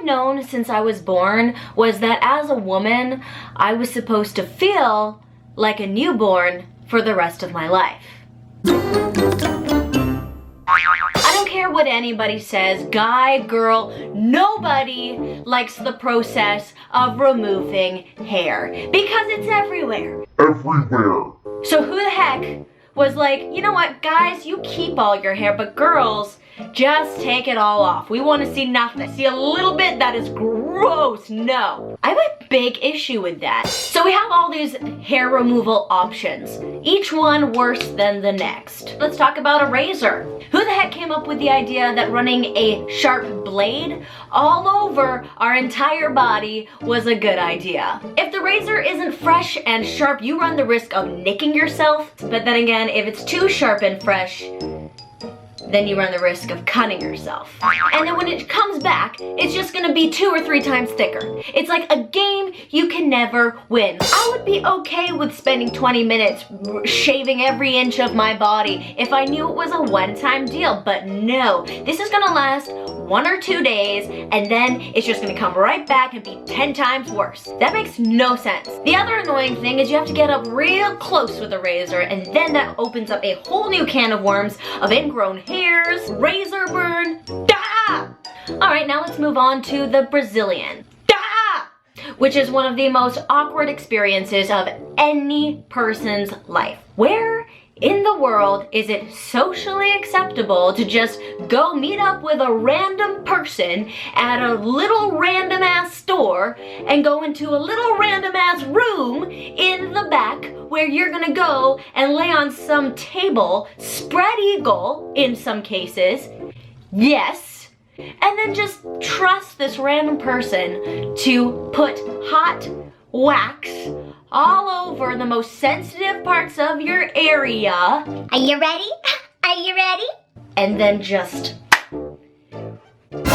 known since I was born was that as a woman, I was supposed to feel like a newborn for the rest of my life. I don't care what anybody says, guy, girl, nobody likes the process of removing hair because it's everywhere. Everywhere. So who the heck was like, you know what, guys, you keep all your hair, but girls, just take it all off. We want to see nothing. See a little bit, that is gross. No. I have a big issue with that. So we have all these hair removal options, each one worse than the next. Let's talk about a razor. Who the heck came up with the idea that running a sharp blade all over our entire body was a good idea? If the razor isn't fresh and sharp, you run the risk of nicking yourself. But then again, if it's too sharp and fresh, then you run the risk of cutting yourself. And then when it comes back, it's just gonna be 2 or 3 times thicker. It's like a game you can never win. I would be okay with spending 20 minutes shaving every inch of my body if I knew it was a one-time deal, but no. This is gonna last 1 or 2 days, and then it's just gonna come right back and be 10 times worse. That makes no sense. The other annoying thing is you have to get up real close with a razor, and then that opens up a whole new can of worms of ingrown hairs, razor burn, Alright, now let's move on to the Brazilian, which is one of the most awkward experiences of any person's life. Where in the world is it socially acceptable to just go meet up with a random person at a little random ass store and go into a little random ass room in the back where you're gonna go and lay on some table, spread eagle in some cases, yes, and then just trust this random person to put hot wax all over the most sensitive parts of your area. Are you ready? Are you ready? And then just... then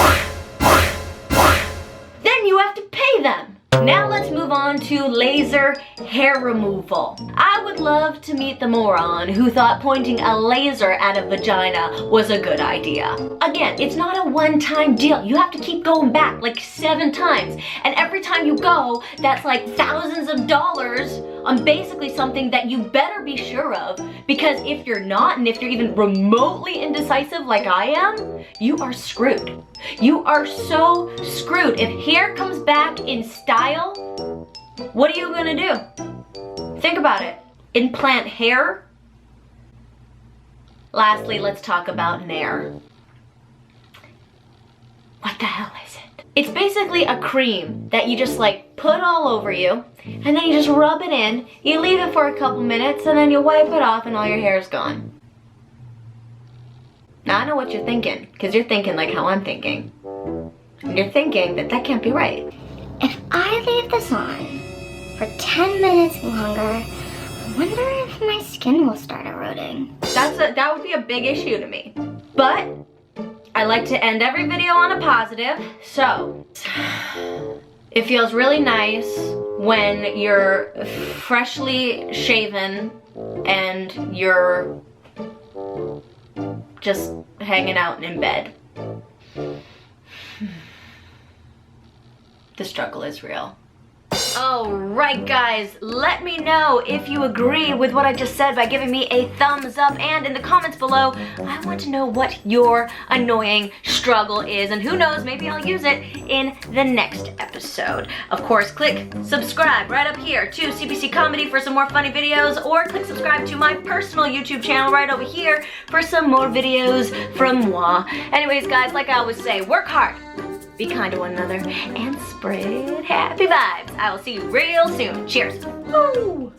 you have to pay them. Now let's move on to laser hair removal. I would love to meet the moron who thought pointing a laser at a vagina was a good idea. Again, it's not a one-time deal. You have to keep going back like 7 times. And every time you go, that's like thousands of dollars on basically something that you better be sure of, because if you're not, and if you're even remotely indecisive like I am, you are screwed. You are so screwed. If hair comes back in style, what are you gonna do? Think about it. Implant hair? Lastly, let's talk about Nair. What the hell is it? It's basically a cream that you just like put all over you, and then you just rub it in, you leave it for a couple minutes, and then you wipe it off and all your hair is gone. Now I know what you're thinking, because you're thinking like how I'm thinking. And you're thinking that that can't be right. If I leave this on for 10 minutes longer, I wonder if my skin will start eroding. That would be a big issue to me. But I like to end every video on a positive, so it feels really nice when you're freshly shaven and you're just hanging out in bed. The struggle is real. Alright guys, let me know if you agree with what I just said by giving me a thumbs up, and in the comments below, I want to know what your annoying struggle is, and who knows, maybe I'll use it in the next episode. Of course, click subscribe right up here to CBC Comedy for some more funny videos, or click subscribe to my personal YouTube channel right over here for some more videos from moi. Anyways guys, like I always say, work hard, be kind to one another, and spread happy vibes. I will see you real soon. Cheers. Woo!